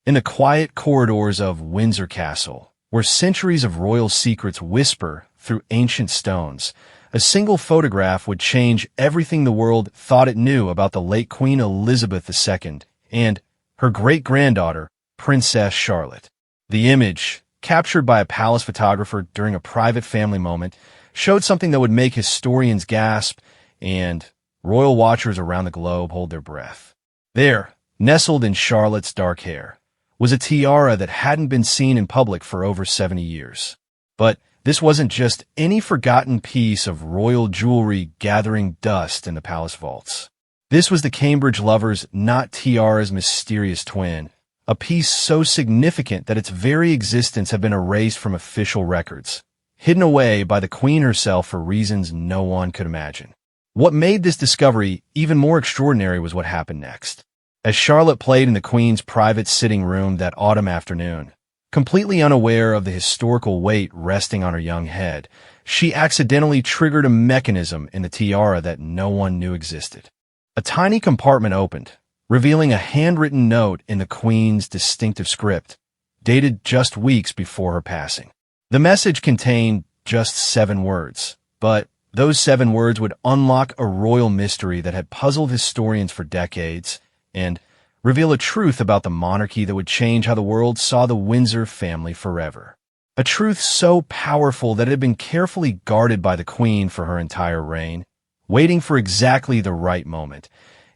In the quiet corridors of Windsor Castle, where centuries of royal secrets whisper through ancient stones, a single photograph would change everything the world thought it knew about the late Queen Elizabeth II and her great-granddaughter, Princess Charlotte. The image, captured by a palace photographer during a private family moment, showed something that would make historians gasp and royal watchers around the globe hold their breath. There, nestled in Charlotte's dark hair, was a tiara that hadn't been seen in public for over 70 years. But this wasn't just any forgotten piece of royal jewelry gathering dust in the palace vaults. This was the Cambridge lover's not tiara's mysterious twin, a piece so significant that its very existence had been erased from official records, hidden away by the Queen herself for reasons no one could imagine. What made this discovery even more extraordinary was what happened next. As Charlotte played in the Queen's private sitting room that autumn afternoon, completely unaware of the historical weight resting on her young head, she accidentally triggered a mechanism in the tiara that no one knew existed. A tiny compartment opened, revealing a handwritten note in the Queen's distinctive script, dated just weeks before her passing. The message contained just 7 words, but those 7 words would unlock a royal mystery that had puzzled historians for decades and reveal a truth about the monarchy that would change how the world saw the Windsor family forever. A truth so powerful that it had been carefully guarded by the Queen for her entire reign, waiting for exactly the right moment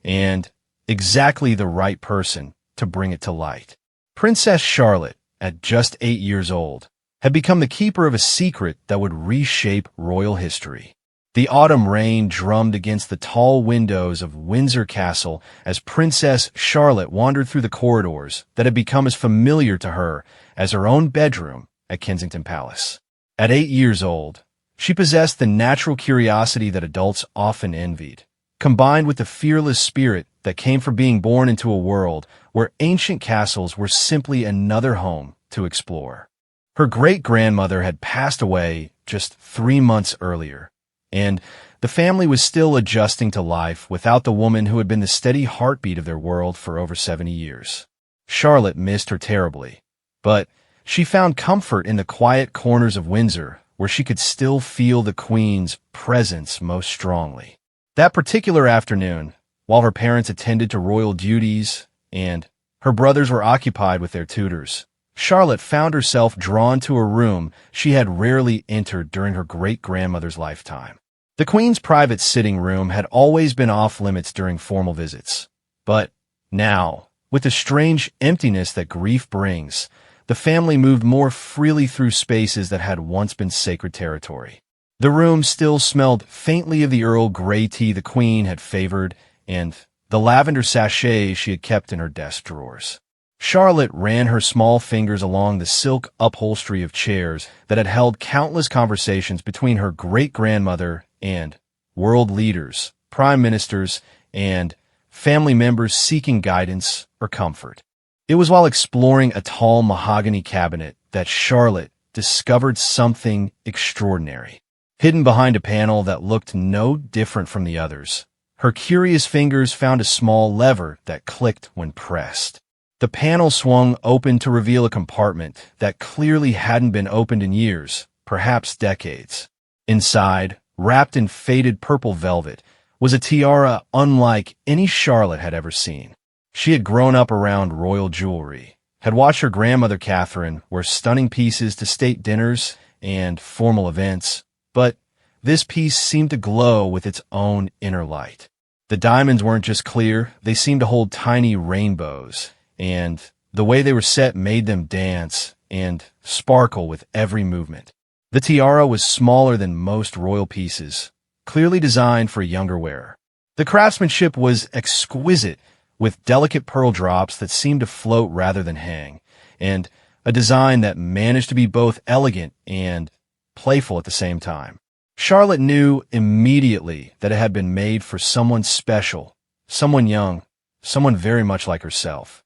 and exactly the right person to bring it to light. Princess Charlotte, at just 8 years old, had become the keeper of a secret that would reshape royal history. The autumn rain drummed against the tall windows of Windsor Castle as Princess Charlotte wandered through the corridors that had become as familiar to her as her own bedroom at Kensington Palace. At 8 years old, she possessed the natural curiosity that adults often envied, combined with the fearless spirit that came from being born into a world where ancient castles were simply another home to explore. Her great-grandmother had passed away just 3 months earlier, and the family was still adjusting to life without the woman who had been the steady heartbeat of their world for over 70 years. Charlotte missed her terribly, but she found comfort in the quiet corners of Windsor where she could still feel the Queen's presence most strongly. That particular afternoon, while her parents attended to royal duties and her brothers were occupied with their tutors, Charlotte found herself drawn to a room she had rarely entered during her great-grandmother's lifetime. The Queen's private sitting room had always been off-limits during formal visits, but now, with the strange emptiness that grief brings, the family moved more freely through spaces that had once been sacred territory. The room still smelled faintly of the Earl Grey tea the Queen had favored and the lavender sachets she had kept in her desk drawers. Charlotte ran her small fingers along the silk upholstery of chairs that had held countless conversations between her great-grandmother and world leaders, prime ministers, and family members seeking guidance or comfort. It was while exploring a tall mahogany cabinet that Charlotte discovered something extraordinary. Hidden behind a panel that looked no different from the others, her curious fingers found a small lever that clicked when pressed. The panel swung open to reveal a compartment that clearly hadn't been opened in years, perhaps decades. Inside, wrapped in faded purple velvet, was a tiara unlike any Charlotte had ever seen. She had grown up around royal jewelry, had watched her grandmother Catherine wear stunning pieces to state dinners and formal events, but this piece seemed to glow with its own inner light. The diamonds weren't just clear, they seemed to hold tiny rainbows, and the way they were set made them dance and sparkle with every movement. The tiara was smaller than most royal pieces, clearly designed for a younger wearer. The craftsmanship was exquisite, with delicate pearl drops that seemed to float rather than hang, and a design that managed to be both elegant and playful at the same time. Charlotte knew immediately that it had been made for someone special, someone young, someone very much like herself.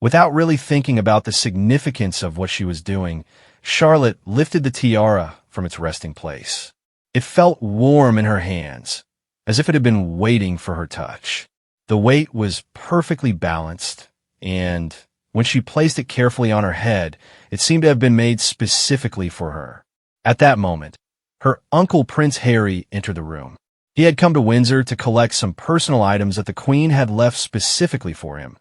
Without really thinking about the significance of what she was doing, Charlotte lifted the tiara from its resting place. It felt warm in her hands, as if it had been waiting for her touch. The weight was perfectly balanced, and when she placed it carefully on her head, it seemed to have been made specifically for her. At that moment, her uncle Prince Harry entered the room. He had come to Windsor to collect some personal items that the Queen had left specifically for him,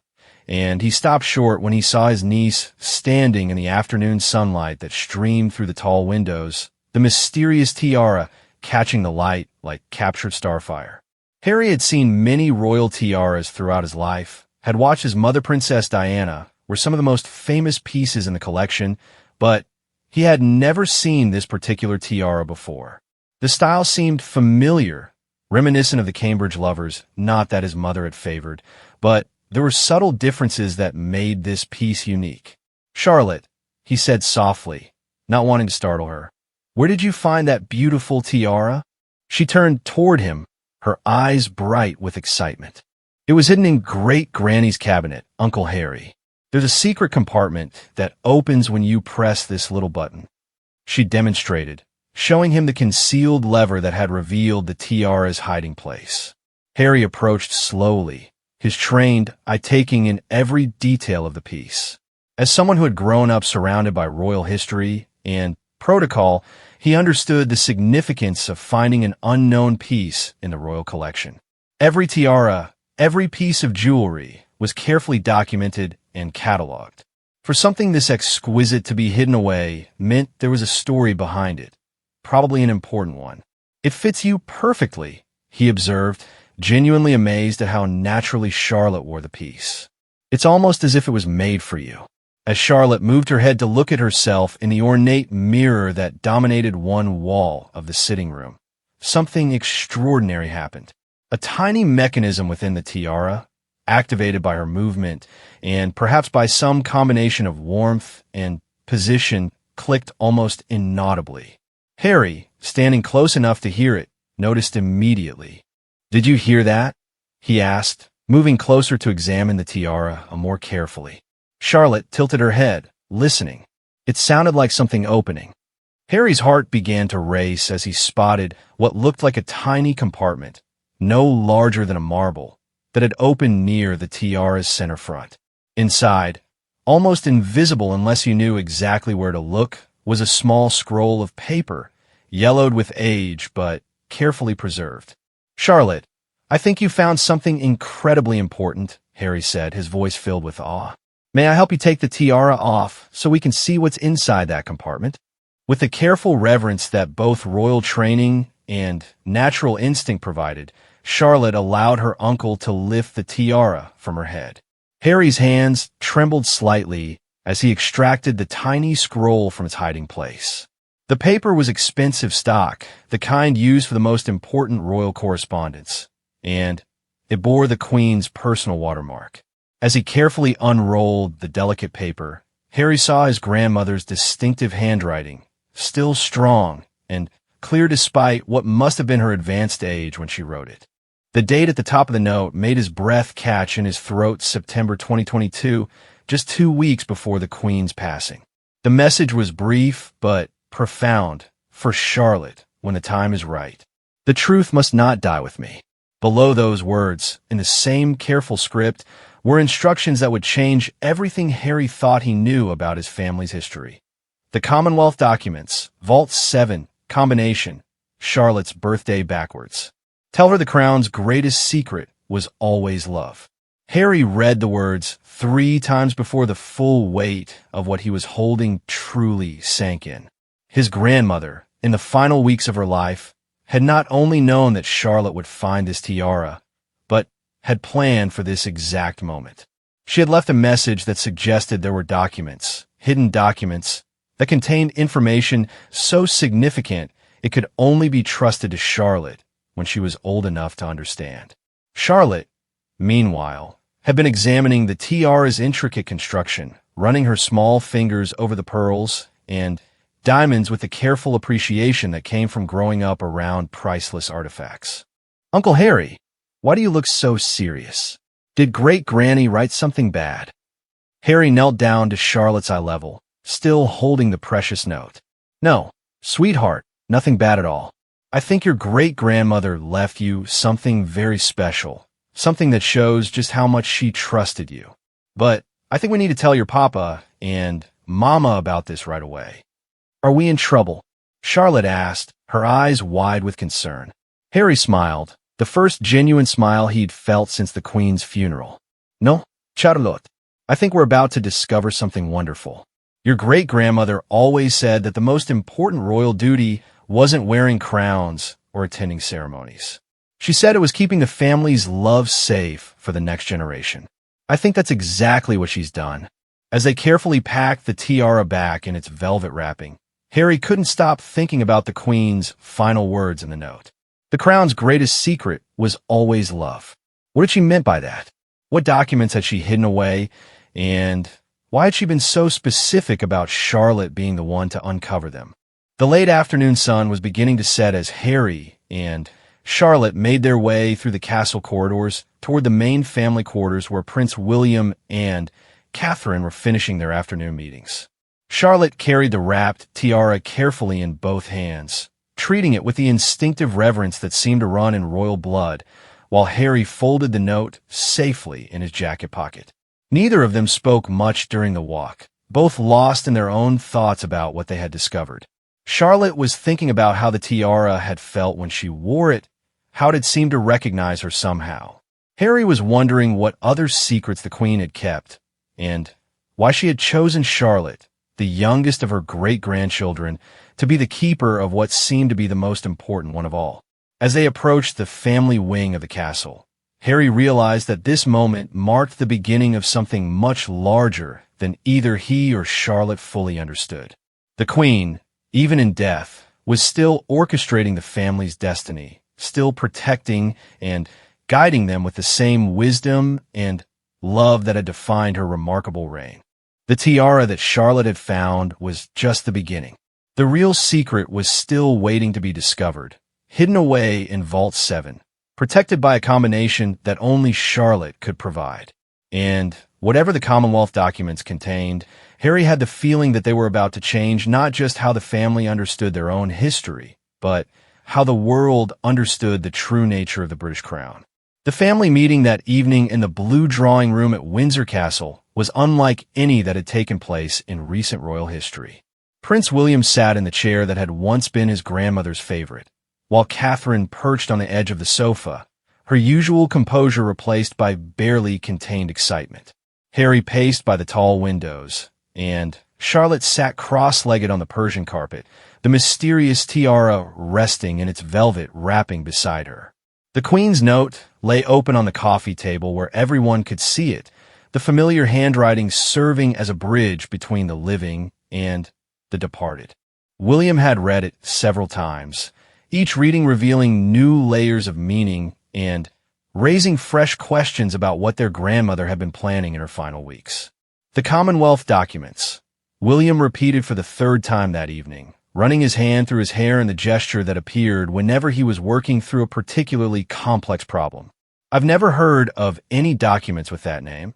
and he stopped short when he saw his niece standing in the afternoon sunlight that streamed through the tall windows, the mysterious tiara catching the light like captured starfire. Harry had seen many royal tiaras throughout his life, had watched his mother Princess Diana wear some of the most famous pieces in the collection, but he had never seen this particular tiara before. The style seemed familiar, reminiscent of the Cambridge lovers, not that his mother had favored, but there were subtle differences that made this piece unique. "Charlotte," he said softly, not wanting to startle her, "where did you find that beautiful tiara?" She turned toward him, her eyes bright with excitement. "It was hidden in Great-Granny's cabinet, Uncle Harry. There's a secret compartment that opens when you press this little button." She demonstrated, showing him the concealed lever that had revealed the tiara's hiding place. Harry approached slowly, his trained eye taking in every detail of the piece. As someone who had grown up surrounded by royal history and protocol, he understood the significance of finding an unknown piece in the royal collection. Every tiara, every piece of jewelry, was carefully documented and cataloged. For something this exquisite to be hidden away meant there was a story behind it, probably an important one. "It fits you perfectly," he observed, genuinely amazed at how naturally Charlotte wore the piece. "It's almost as if it was made for you." As Charlotte moved her head to look at herself in the ornate mirror that dominated one wall of the sitting room, something extraordinary happened. A tiny mechanism within the tiara, activated by her movement and perhaps by some combination of warmth and position, clicked almost inaudibly. Harry, standing close enough to hear it, noticed immediately. "Did you hear that?" he asked, moving closer to examine the tiara more carefully. Charlotte tilted her head, listening. It sounded like something opening. Harry's heart began to race as he spotted what looked like a tiny compartment, no larger than a marble, that had opened near the tiara's center front. Inside, almost invisible unless you knew exactly where to look, was a small scroll of paper, yellowed with age but carefully preserved. "Charlotte, I think you found something incredibly important," Harry said, his voice filled with awe. "May I help you take the tiara off so we can see what's inside that compartment?" With the careful reverence that both royal training and natural instinct provided, Charlotte allowed her uncle to lift the tiara from her head. Harry's hands trembled slightly as he extracted the tiny scroll from its hiding place. The paper was expensive stock, the kind used for the most important royal correspondence, and it bore the Queen's personal watermark. As he carefully unrolled the delicate paper, Harry saw his grandmother's distinctive handwriting, still strong and clear despite what must have been her advanced age when she wrote it. The date at the top of the note made his breath catch in his throat. September 2022, just 2 weeks before the Queen's passing. The message was brief but profound. "For Charlotte, when the time is right. The truth must not die with me." Below those words, in the same careful script, were instructions that would change everything Harry thought he knew about his family's history. The Commonwealth documents, Vault 7, combination, Charlotte's birthday backwards. Tell her the crown's greatest secret was always love. Harry read the words 3 times before the full weight of what he was holding truly sank in. His grandmother, in the final weeks of her life, had not only known that Charlotte would find this tiara, but had planned for this exact moment. She had left a message that suggested there were documents, hidden documents, that contained information so significant it could only be trusted to Charlotte when she was old enough to understand. Charlotte, meanwhile, had been examining the tiara's intricate construction, running her small fingers over the pearls and diamonds with the careful appreciation that came from growing up around priceless artifacts. "Uncle Harry, why do you look so serious? Did Great-Granny write something bad?" Harry knelt down to Charlotte's eye level, still holding the precious note. "No, sweetheart, nothing bad at all. I think your great-grandmother left you something very special, something that shows just how much she trusted you. But I think we need to tell your papa and mama about this right away. Are we in trouble? Charlotte asked, her eyes wide with concern. Harry smiled, the first genuine smile he'd felt since the Queen's funeral. No, Charlotte. I think we're about to discover something wonderful. Your great-grandmother always said that the most important royal duty wasn't wearing crowns or attending ceremonies. She said it was keeping the family's love safe for the next generation. I think that's exactly what she's done. As they carefully packed the tiara back in its velvet wrapping, Harry couldn't stop thinking about the Queen's final words in the note. The crown's greatest secret was always love. What had she meant by that? What documents had she hidden away, and why had she been so specific about Charlotte being the one to uncover them? The late afternoon sun was beginning to set as Harry and Charlotte made their way through the castle corridors toward the main family quarters where Prince William and Catherine were finishing their afternoon meetings. Charlotte carried the wrapped tiara carefully in both hands, treating it with the instinctive reverence that seemed to run in royal blood, while Harry folded the note safely in his jacket pocket. Neither of them spoke much during the walk, both lost in their own thoughts about what they had discovered. Charlotte was thinking about how the tiara had felt when she wore it, how it had seemed to recognize her somehow. Harry was wondering what other secrets the Queen had kept, and why she had chosen Charlotte, the youngest of her great-grandchildren, to be the keeper of what seemed to be the most important one of all. As they approached the family wing of the castle, Harry realized that this moment marked the beginning of something much larger than either he or Charlotte fully understood. The Queen, even in death, was still orchestrating the family's destiny, still protecting and guiding them with the same wisdom and love that had defined her remarkable reign. The tiara that Charlotte had found was just the beginning. The real secret was still waiting to be discovered, hidden away in Vault 7, protected by a combination that only Charlotte could provide. And whatever the Commonwealth documents contained, Harry had the feeling that they were about to change not just how the family understood their own history, but how the world understood the true nature of the British Crown. The family meeting that evening in the blue drawing room at Windsor Castle was unlike any that had taken place in recent royal history. Prince William sat in the chair that had once been his grandmother's favorite, while Catherine perched on the edge of the sofa, her usual composure replaced by barely contained excitement. Harry paced by the tall windows, and Charlotte sat cross-legged on the Persian carpet, the mysterious tiara resting in its velvet wrapping beside her. The Queen's note lay open on the coffee table where everyone could see it, the familiar handwriting serving as a bridge between the living and the departed. William had read it several times, each reading revealing new layers of meaning and raising fresh questions about what their grandmother had been planning in her final weeks. The Commonwealth documents, William repeated for the third time that evening, running his hand through his hair in the gesture that appeared whenever he was working through a particularly complex problem. I've never heard of any documents with that name,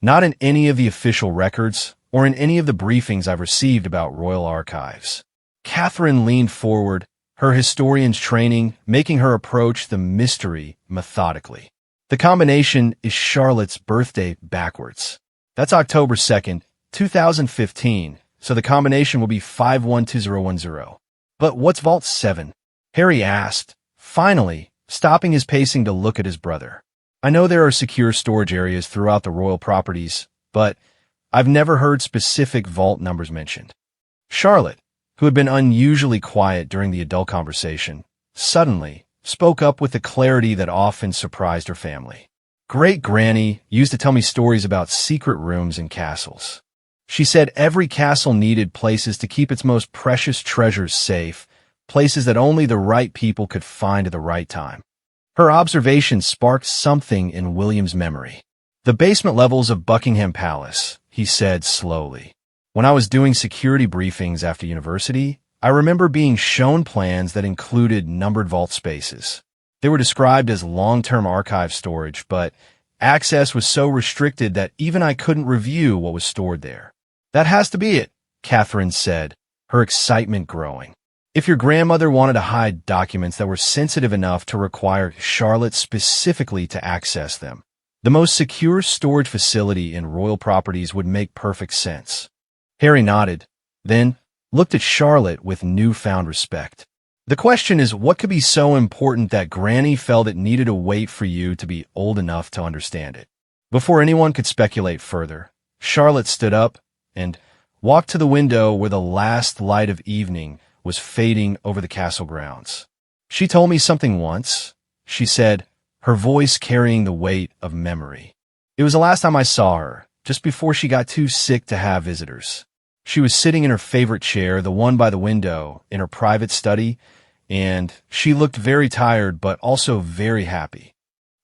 not in any of the official records or in any of the briefings I've received about royal archives. Catherine leaned forward, her historian's training making her approach the mystery methodically. The combination is Charlotte's birthday backwards. That's October 2nd, 2015, so the combination will be 512010. But what's Vault 7? Harry asked, finally, stopping his pacing to look at his brother. I know there are secure storage areas throughout the royal properties, but I've never heard specific vault numbers mentioned. Charlotte, who had been unusually quiet during the adult conversation, suddenly spoke up with the clarity that often surprised her family. Great-Granny used to tell me stories about secret rooms in castles. She said every castle needed places to keep its most precious treasures safe, places that only the right people could find at the right time. Her observation sparked something in William's memory. The basement levels of Buckingham Palace, he said slowly. When I was doing security briefings after university, I remember being shown plans that included numbered vault spaces. They were described as long-term archive storage, but access was so restricted that even I couldn't review what was stored there. That has to be it, Catherine said, her excitement growing. If your grandmother wanted to hide documents that were sensitive enough to require Charlotte specifically to access them, The most secure storage facility in royal properties would make perfect sense. Harry nodded, then looked at Charlotte with newfound respect. The question is, what could be so important that Granny felt it needed to wait for you to be old enough to understand it? Before anyone could speculate further, Charlotte stood up and walked to the window where the last light of evening was fading over the castle grounds. "She told me something once," she said, her voice carrying the weight of memory. "It was the last time I saw her, just before she got too sick to have visitors. She was sitting in her favorite chair, the one by the window, in her private study, and she looked very tired but also very happy."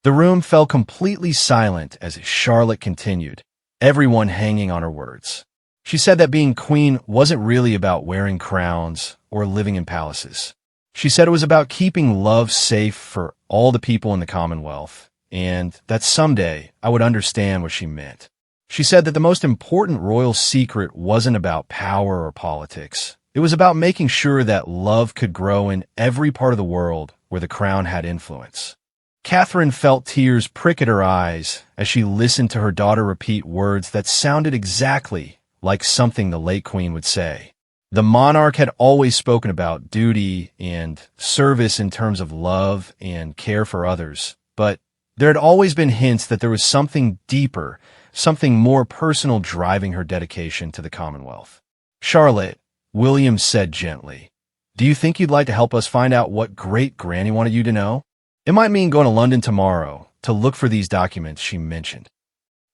The room fell completely silent as Charlotte continued, everyone hanging on her words. She said that being queen wasn't really about wearing crowns or living in palaces. She said it was about keeping love safe for all the people in the Commonwealth, and that someday I would understand what she meant. She said that the most important royal secret wasn't about power or politics. It was about making sure that love could grow in every part of the world where the crown had influence. Catherine felt tears prick at her eyes as she listened to her daughter repeat words that sounded exactly like something the late queen would say. The monarch had always spoken about duty and service in terms of love and care for others, but there had always been hints that there was something deeper, something more personal driving her dedication to the Commonwealth. "Charlotte," William said gently, "do you think you'd like to help us find out what great-granny wanted you to know? It might mean going to London tomorrow to look for these documents she mentioned."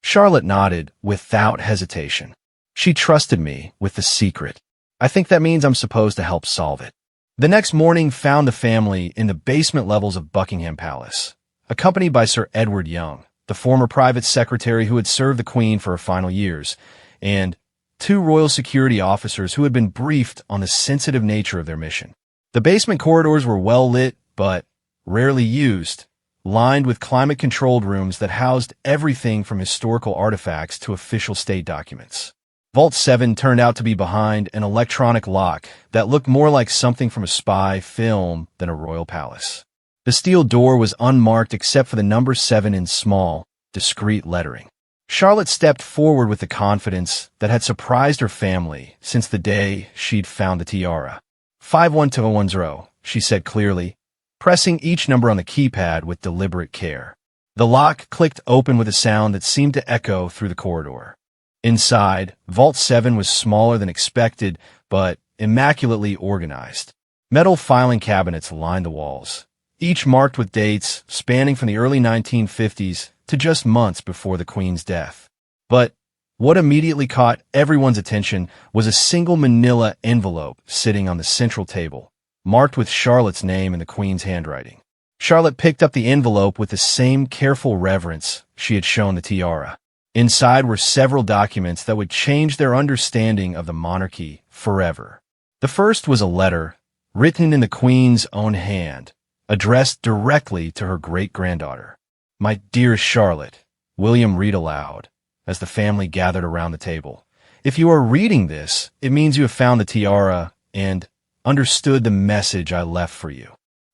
Charlotte nodded without hesitation. She trusted me with the secret. I think that means I'm supposed to help solve it. The next morning found the family in the basement levels of Buckingham Palace, accompanied by Sir Edward Young, the former private secretary who had served the Queen for her final years, and two royal security officers who had been briefed on the sensitive nature of their mission. The basement corridors were well lit, but rarely used, lined with climate-controlled rooms that housed everything from historical artifacts to official state documents. Vault 7 turned out to be behind an electronic lock that looked more like something from a spy film than a royal palace. The steel door was unmarked except for the number 7 in small, discreet lettering. Charlotte stepped forward with the confidence that had surprised her family since the day she'd found the tiara. 51210, she said clearly, pressing each number on the keypad with deliberate care. The lock clicked open with a sound that seemed to echo through the corridor. Inside, Vault 7 was smaller than expected, but immaculately organized. Metal filing cabinets lined the walls, each marked with dates spanning from the early 1950s to just months before the Queen's death. But what immediately caught everyone's attention was a single manila envelope sitting on the central table, marked with Charlotte's name in the Queen's handwriting. Charlotte picked up the envelope with the same careful reverence she had shown the tiara. Inside were several documents that would change their understanding of the monarchy forever. The first was a letter, written in the Queen's own hand, addressed directly to her great-granddaughter. "My dearest Charlotte," William read aloud, as the family gathered around the table. "If you are reading this, it means you have found the tiara and understood the message I left for you.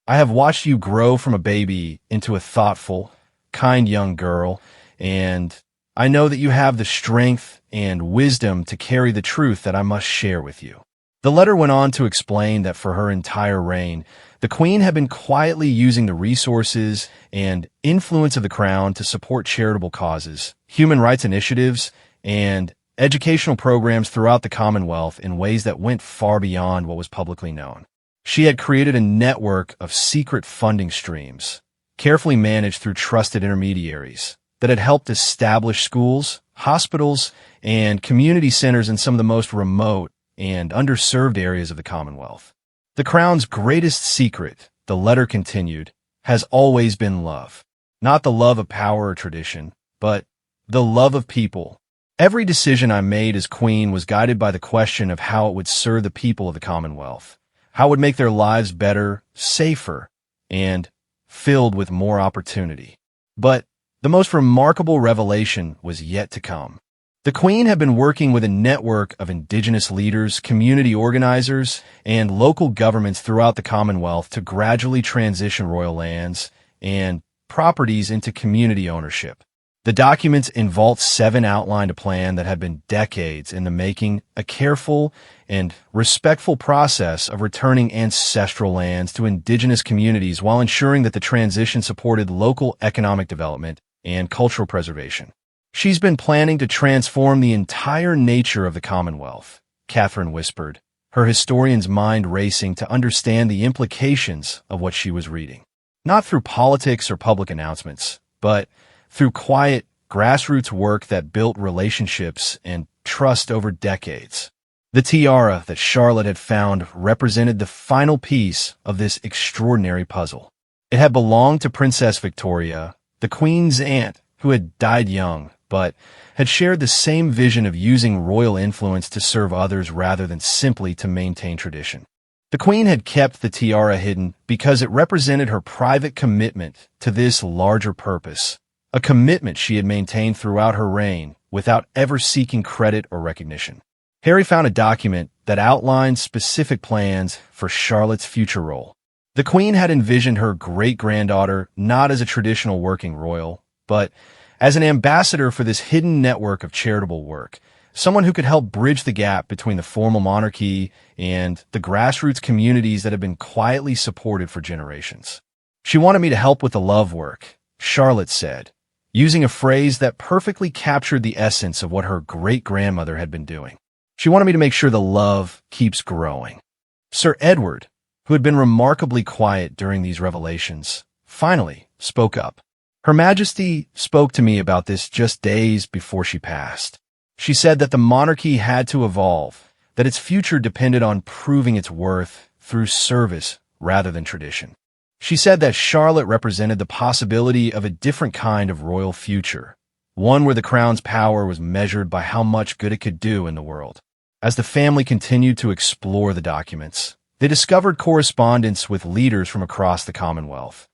I have watched you grow from a baby into a thoughtful, kind young girl, and I know that you have the strength and wisdom to carry the truth that I must share with you." The letter went on to explain that for her entire reign, the Queen had been quietly using the resources and influence of the crown to support charitable causes, human rights initiatives, and educational programs throughout the Commonwealth in ways that went far beyond what was publicly known. She had created a network of secret funding streams, carefully managed through trusted intermediaries, that had helped establish schools, hospitals, and community centers in some of the most remote and underserved areas of the Commonwealth. The Crown's greatest secret, the letter continued, has always been love. Not the love of power or tradition, but the love of people. Every decision I made as Queen was guided by the question of how it would serve the people of the Commonwealth, how it would make their lives better, safer, and filled with more opportunity. But the most remarkable revelation was yet to come. The Queen had been working with a network of indigenous leaders, community organizers, and local governments throughout the Commonwealth to gradually transition royal lands and properties into community ownership. The documents in Vault 7 outlined a plan that had been decades in the making, a careful and respectful process of returning ancestral lands to indigenous communities while ensuring that the transition supported local economic development and cultural preservation. She's been planning to transform the entire nature of the Commonwealth, Catherine whispered, her historian's mind racing to understand the implications of what she was reading. Not through politics or public announcements, but through quiet, grassroots work that built relationships and trust over decades. The tiara that Charlotte had found represented the final piece of this extraordinary puzzle. It had belonged to Princess Victoria, the Queen's aunt, who had died young, but had shared the same vision of using royal influence to serve others rather than simply to maintain tradition. The Queen had kept the tiara hidden because it represented her private commitment to this larger purpose, a commitment she had maintained throughout her reign without ever seeking credit or recognition. Harry found a document that outlined specific plans for Charlotte's future role. The Queen had envisioned her great-granddaughter not as a traditional working royal, but as an ambassador for this hidden network of charitable work, someone who could help bridge the gap between the formal monarchy and the grassroots communities that have been quietly supported for generations. She wanted me to help with the love work, Charlotte said, using a phrase that perfectly captured the essence of what her great-grandmother had been doing. She wanted me to make sure the love keeps growing. Sir Edward, who had been remarkably quiet during these revelations, finally spoke up. Her Majesty spoke to me about this just days before she passed. She said that the monarchy had to evolve, that its future depended on proving its worth through service rather than tradition. She said that Charlotte represented the possibility of a different kind of royal future, one where the crown's power was measured by how much good it could do in the world. As the family continued to explore the documents, they discovered correspondence with leaders from across the Commonwealth,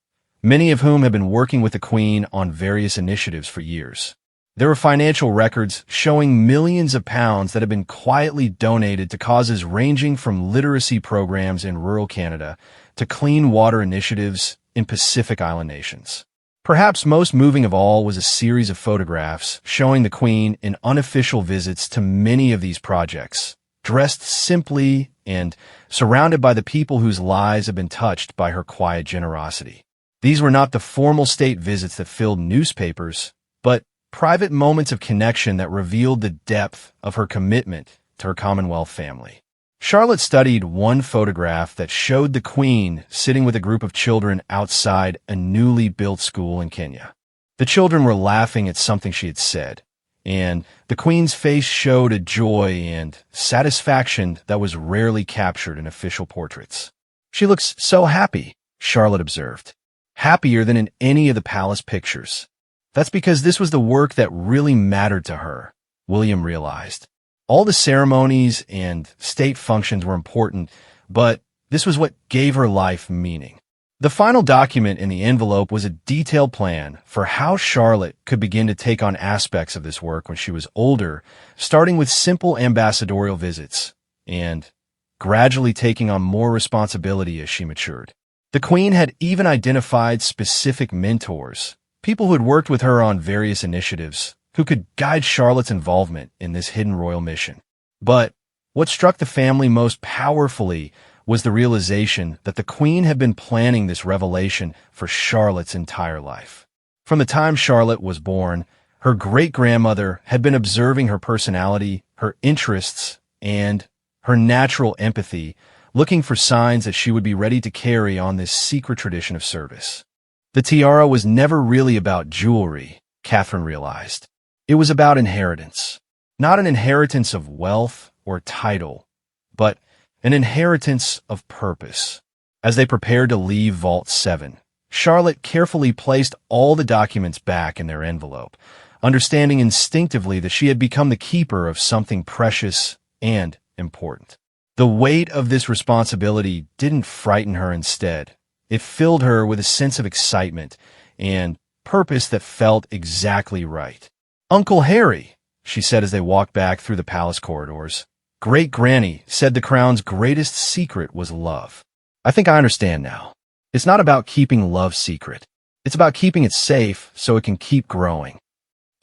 many of whom had been working with the Queen on various initiatives for years. There were financial records showing millions of pounds that had been quietly donated to causes ranging from literacy programs in rural Canada to clean water initiatives in Pacific Island nations. Perhaps most moving of all was a series of photographs showing the Queen in unofficial visits to many of these projects, dressed simply and surrounded by the people whose lives had been touched by her quiet generosity. These were not the formal state visits that filled newspapers, but private moments of connection that revealed the depth of her commitment to her Commonwealth family. Charlotte studied one photograph that showed the Queen sitting with a group of children outside a newly built school in Kenya. The children were laughing at something she had said, and the Queen's face showed a joy and satisfaction that was rarely captured in official portraits. "She looks so happy," Charlotte observed. "Happier than in any of the palace pictures." That's because this was the work that really mattered to her, William realized. All the ceremonies and state functions were important, but this was what gave her life meaning. The final document in the envelope was a detailed plan for how Charlotte could begin to take on aspects of this work when she was older, starting with simple ambassadorial visits and gradually taking on more responsibility as she matured. The Queen had even identified specific mentors, people who had worked with her on various initiatives, who could guide Charlotte's involvement in this hidden royal mission. But what struck the family most powerfully was the realization that the Queen had been planning this revelation for Charlotte's entire life. From the time Charlotte was born, her great-grandmother had been observing her personality, her interests, and her natural empathy, looking for signs that she would be ready to carry on this secret tradition of service. The tiara was never really about jewelry, Catherine realized. It was about inheritance. Not an inheritance of wealth or title, but an inheritance of purpose. As they prepared to leave Vault 7, Charlotte carefully placed all the documents back in their envelope, understanding instinctively that she had become the keeper of something precious and important. The weight of this responsibility didn't frighten her. Instead, it filled her with a sense of excitement and purpose that felt exactly right. "Uncle Harry," she said as they walked back through the palace corridors, "Great-Granny said the crown's greatest secret was love. I think I understand now. It's not about keeping love secret. It's about keeping it safe so it can keep growing."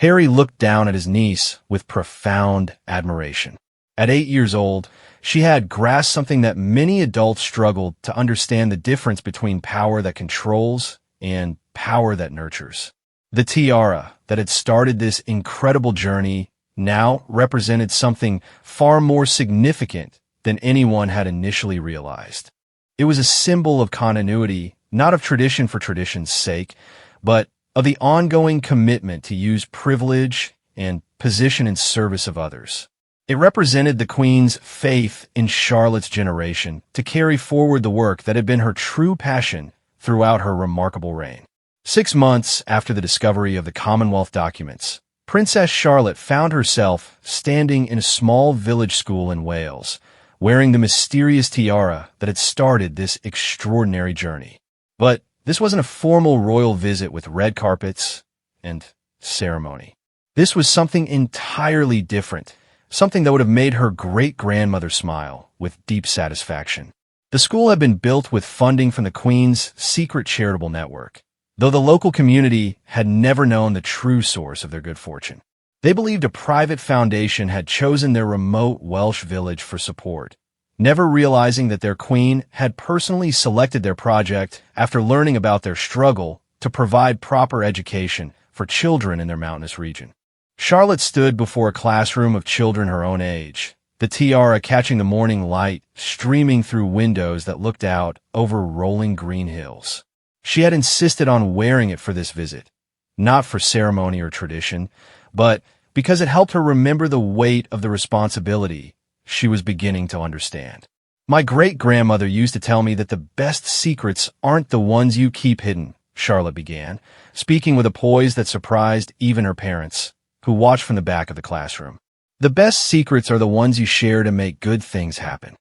Harry looked down at his niece with profound admiration. At 8 years old, she had grasped something that many adults struggled to understand: the difference between power that controls and power that nurtures. The tiara that had started this incredible journey now represented something far more significant than anyone had initially realized. It was a symbol of continuity, not of tradition for tradition's sake, but of the ongoing commitment to use privilege and position in service of others. It represented the Queen's faith in Charlotte's generation to carry forward the work that had been her true passion throughout her remarkable reign. 6 months after the discovery of the Commonwealth documents, Princess Charlotte found herself standing in a small village school in Wales, wearing the mysterious tiara that had started this extraordinary journey. But this wasn't a formal royal visit with red carpets and ceremony. This was something entirely different, something that would have made her great-grandmother smile with deep satisfaction. The school had been built with funding from the Queen's secret charitable network, though the local community had never known the true source of their good fortune. They believed a private foundation had chosen their remote Welsh village for support, never realizing that their queen had personally selected their project after learning about their struggle to provide proper education for children in their mountainous region. Charlotte stood before a classroom of children her own age, the tiara catching the morning light streaming through windows that looked out over rolling green hills. She had insisted on wearing it for this visit, not for ceremony or tradition, but because it helped her remember the weight of the responsibility she was beginning to understand. "My great-grandmother used to tell me that the best secrets aren't the ones you keep hidden," Charlotte began, speaking with a poise that surprised even her parents, who watched from the back of the classroom. "The best secrets are the ones you share to make good things happen."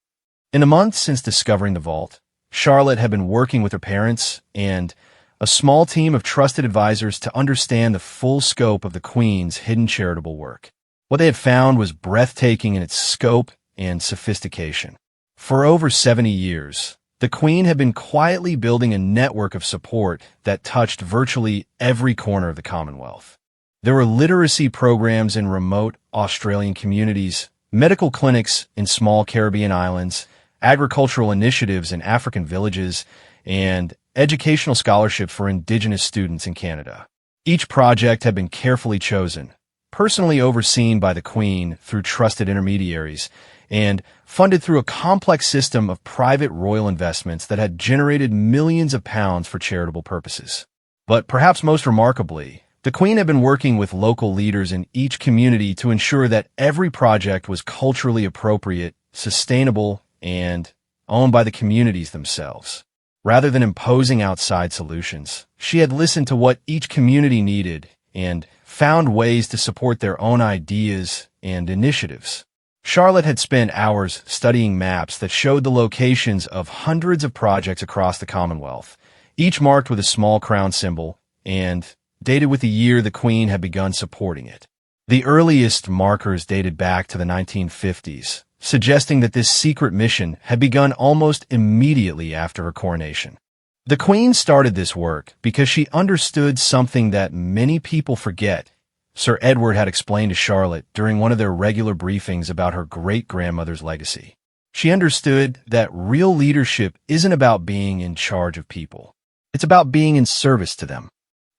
In the months since discovering the vault, Charlotte had been working with her parents and a small team of trusted advisors to understand the full scope of the Queen's hidden charitable work. What they had found was breathtaking in its scope and sophistication. For over 70 years, the Queen had been quietly building a network of support that touched virtually every corner of the Commonwealth. There were literacy programs in remote Australian communities, medical clinics in small Caribbean islands, agricultural initiatives in African villages, and educational scholarships for Indigenous students in Canada. Each project had been carefully chosen, personally overseen by the Queen through trusted intermediaries, and funded through a complex system of private royal investments that had generated millions of pounds for charitable purposes. But perhaps most remarkably, the Queen had been working with local leaders in each community to ensure that every project was culturally appropriate, sustainable, and owned by the communities themselves. Rather than imposing outside solutions, she had listened to what each community needed and found ways to support their own ideas and initiatives. Charlotte had spent hours studying maps that showed the locations of hundreds of projects across the Commonwealth, each marked with a small crown symbol and dated with the year the Queen had begun supporting it. The earliest markers dated back to the 1950s, suggesting that this secret mission had begun almost immediately after her coronation. The Queen started this work because she understood something that many people forget. Sir Edward had explained to Charlotte during one of their regular briefings about her great-grandmother's legacy. She understood that real leadership isn't about being in charge of people. It's about being in service to them.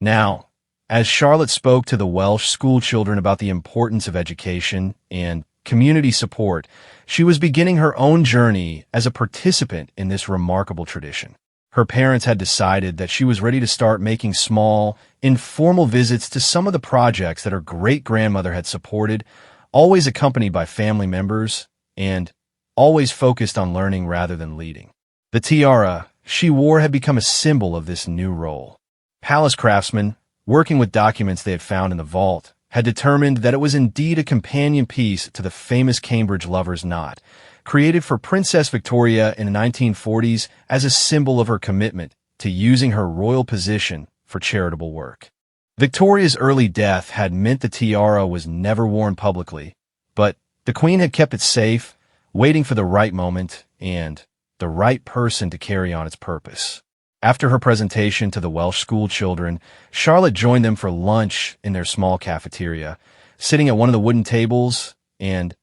Now, as Charlotte spoke to the Welsh school children about the importance of education and community support, she was beginning her own journey as a participant in this remarkable tradition. Her parents had decided that she was ready to start making small, informal visits to some of the projects that her great-grandmother had supported, always accompanied by family members and always focused on learning rather than leading. The tiara she wore had become a symbol of this new role. Palace craftsmen, working with documents they had found in the vault, had determined that it was indeed a companion piece to the famous Cambridge lover's knot, created for Princess Victoria in the 1940s as a symbol of her commitment to using her royal position for charitable work. Victoria's early death had meant the tiara was never worn publicly, but the Queen had kept it safe, waiting for the right moment and the right person to carry on its purpose. After her presentation to the Welsh school children, Charlotte joined them for lunch in their small cafeteria, sitting at one of the wooden tables and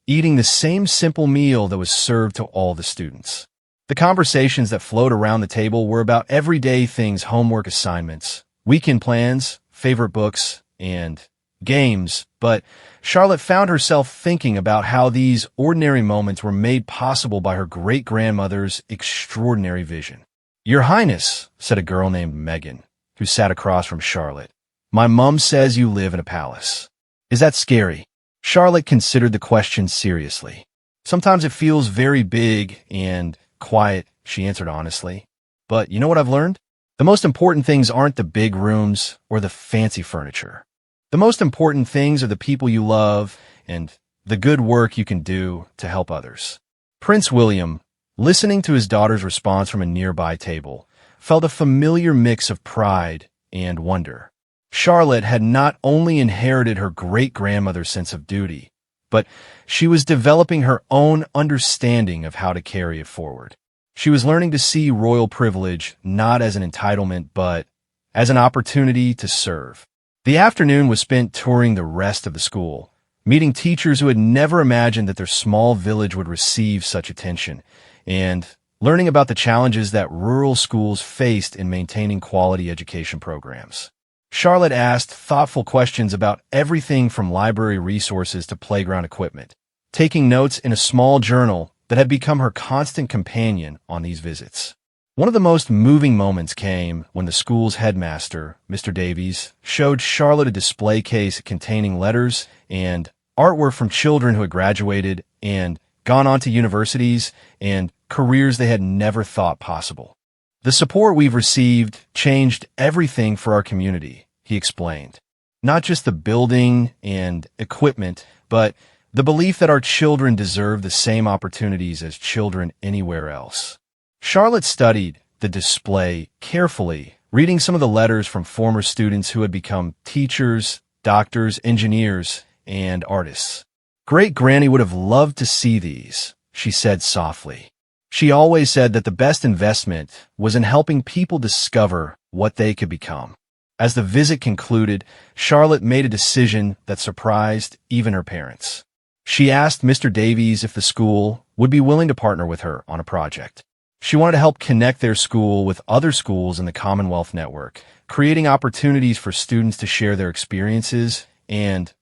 eating the same simple meal that was served to all the students. The conversations that flowed around the table were about everyday things: homework assignments, weekend plans, favorite books, and games, but Charlotte found herself thinking about how these ordinary moments were made possible by her great-grandmother's extraordinary vision. "Your Highness," said a girl named Megan, who sat across from Charlotte, "my mum says you live in a palace. Is that scary?" Charlotte considered the question seriously. "Sometimes it feels very big and quiet," she answered honestly. "But you know what I've learned? The most important things aren't the big rooms or the fancy furniture. The most important things are the people you love and the good work you can do to help others." Prince William, listening to his daughter's response from a nearby table, felt a familiar mix of pride and wonder. Charlotte had not only inherited her great-grandmother's sense of duty, but she was developing her own understanding of how to carry it forward. She was learning to see royal privilege not as an entitlement, but as an opportunity to serve. The afternoon was spent touring the rest of the school, meeting teachers who had never imagined that their small village would receive such attention, and learning about the challenges that rural schools faced in maintaining quality education programs. Charlotte asked thoughtful questions about everything from library resources to playground equipment, taking notes in a small journal that had become her constant companion on these visits. One of the most moving moments came when the school's headmaster, Mr. Davies, showed Charlotte a display case containing letters and artwork from children who had graduated and gone on to universities and careers they had never thought possible. "The support we've received changed everything for our community," he explained. "Not just the building and equipment, but the belief that our children deserve the same opportunities as children anywhere else." Charlotte studied the display carefully, reading some of the letters from former students who had become teachers, doctors, engineers, and artists. "Great-Granny would have loved to see these," she said softly. She always said that the best investment was in helping people discover what they could become. As the visit concluded, Charlotte made a decision that surprised even her parents. She asked Mr. Davies if the school would be willing to partner with her on a project. She wanted to help connect their school with other schools in the Commonwealth network, creating opportunities for students to share their experiences and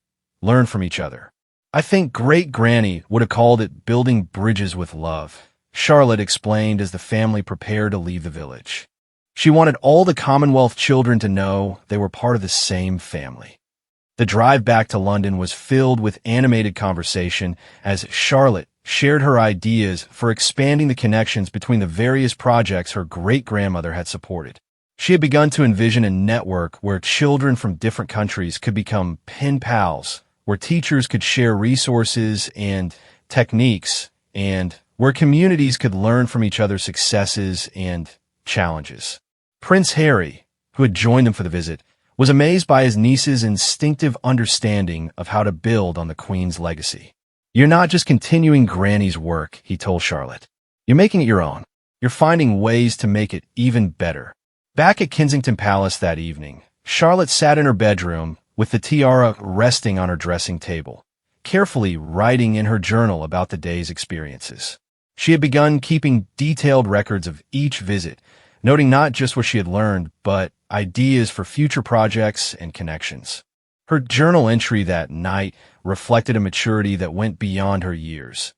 learn from each other. "I think Great-Granny would have called it building bridges with love," Charlotte explained as the family prepared to leave the village. She wanted all the Commonwealth children to know they were part of the same family. The drive back to London was filled with animated conversation as Charlotte shared her ideas for expanding the connections between the various projects her great-grandmother had supported. She had begun to envision a network where children from different countries could become pen pals, where teachers could share resources and techniques, and where communities could learn from each other's successes and challenges. Prince Harry, who had joined them for the visit, was amazed by his niece's instinctive understanding of how to build on the Queen's legacy. "You're not just continuing Granny's work," he told Charlotte. "You're making it your own. You're finding ways to make it even better." Back at Kensington Palace that evening, Charlotte sat in her bedroom with the tiara resting on her dressing table, carefully writing in her journal about the day's experiences. She had begun keeping detailed records of each visit, noting not just what she had learned, but ideas for future projects and connections. Her journal entry that night reflected a maturity that went beyond her years.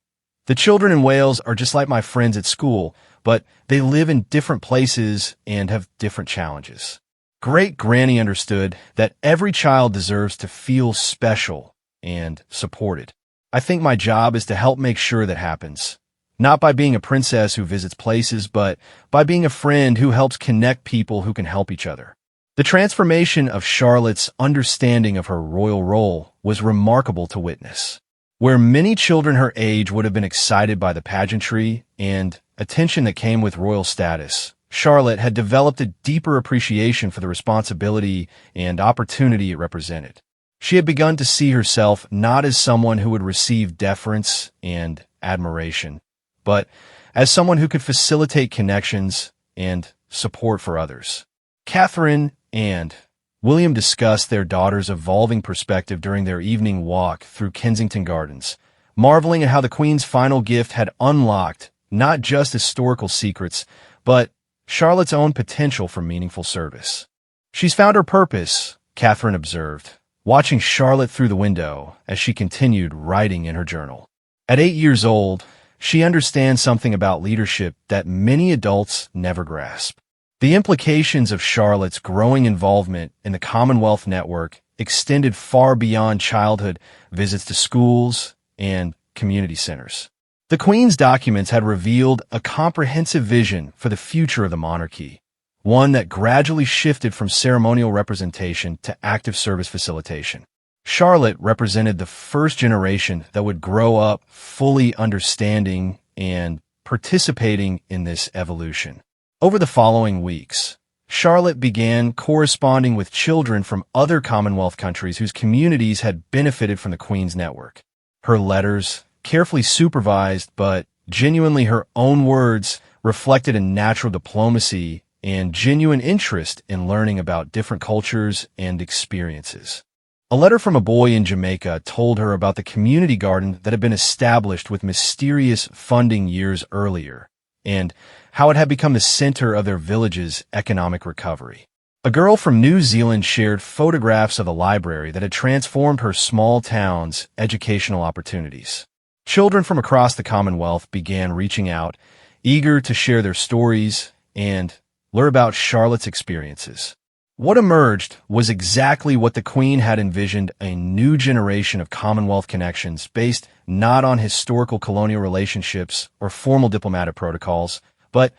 "The children in Wales are just like my friends at school, but they live in different places and have different challenges. Great-Granny understood that every child deserves to feel special and supported. I think my job is to help make sure that happens. Not by being a princess who visits places, but by being a friend who helps connect people who can help each other." The transformation of Charlotte's understanding of her royal role was remarkable to witness. Where many children her age would have been excited by the pageantry and attention that came with royal status, Charlotte had developed a deeper appreciation for the responsibility and opportunity it represented. She had begun to see herself not as someone who would receive deference and admiration, but as someone who could facilitate connections and support for others. Catherine and William discussed their daughter's evolving perspective during their evening walk through Kensington Gardens, marveling at how the Queen's final gift had unlocked not just historical secrets, but Charlotte's own potential for meaningful service. "She's found her purpose," Catherine observed, watching Charlotte through the window as she continued writing in her journal. At 8 years old, she understands something about leadership that many adults never grasp. The implications of Charlotte's growing involvement in the Commonwealth Network extended far beyond childhood visits to schools and community centers. The Queen's documents had revealed a comprehensive vision for the future of the monarchy, one that gradually shifted from ceremonial representation to active service facilitation. Charlotte represented the first generation that would grow up fully understanding and participating in this evolution. Over the following weeks, Charlotte began corresponding with children from other Commonwealth countries whose communities had benefited from the Queen's network. Her letters, carefully supervised but genuinely her own words, reflected a natural diplomacy and genuine interest in learning about different cultures and experiences. A letter from a boy in Jamaica told her about the community garden that had been established with mysterious funding years earlier, and how it had become the center of their village's economic recovery. A girl from New Zealand shared photographs of a library that had transformed her small town's educational opportunities. Children from across the Commonwealth began reaching out, eager to share their stories and learn about Charlotte's experiences. What emerged was exactly what the Queen had envisioned: a new generation of Commonwealth connections based not on historical colonial relationships or formal diplomatic protocols, but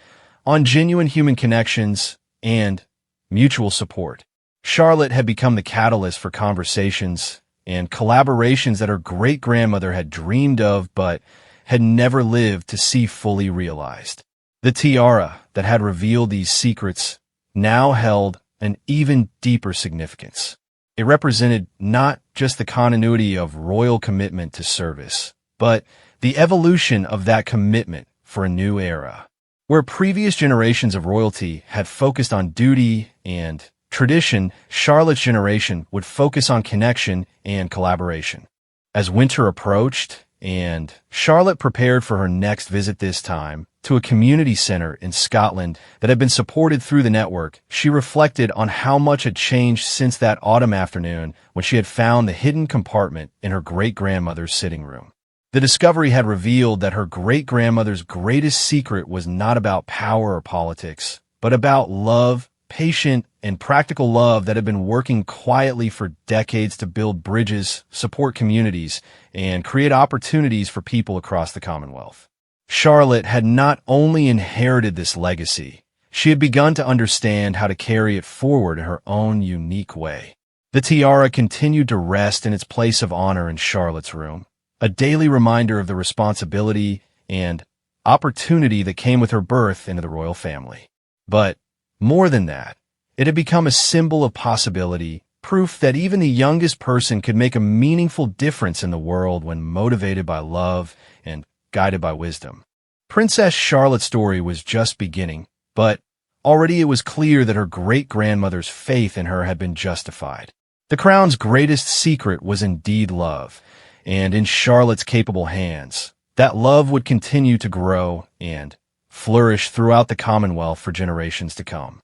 on genuine human connections and mutual support. Charlotte had become the catalyst for conversations and collaborations that her great-grandmother had dreamed of but had never lived to see fully realized. The tiara that had revealed these secrets now held an even deeper significance. It represented not just the continuity of royal commitment to service, but the evolution of that commitment for a new era. Where previous generations of royalty had focused on duty and tradition, Charlotte's generation would focus on connection and collaboration. As winter approached and Charlotte prepared for her next visit, this time to a community center in Scotland that had been supported through the network, she reflected on how much had changed since that autumn afternoon when she had found the hidden compartment in her great-grandmother's sitting room. The discovery had revealed that her great-grandmother's greatest secret was not about power or politics, but about love, patient and practical love that had been working quietly for decades to build bridges, support communities, and create opportunities for people across the Commonwealth. Charlotte had not only inherited this legacy, she had begun to understand how to carry it forward in her own unique way. The tiara continued to rest in its place of honor in Charlotte's room, a daily reminder of the responsibility and opportunity that came with her birth into the royal family. But more than that, it had become a symbol of possibility, proof that even the youngest person could make a meaningful difference in the world when motivated by love and guided by wisdom. Princess Charlotte's story was just beginning, but already it was clear that her great-grandmother's faith in her had been justified. The crown's greatest secret was indeed love, and in Charlotte's capable hands, that love would continue to grow and flourish throughout the Commonwealth for generations to come.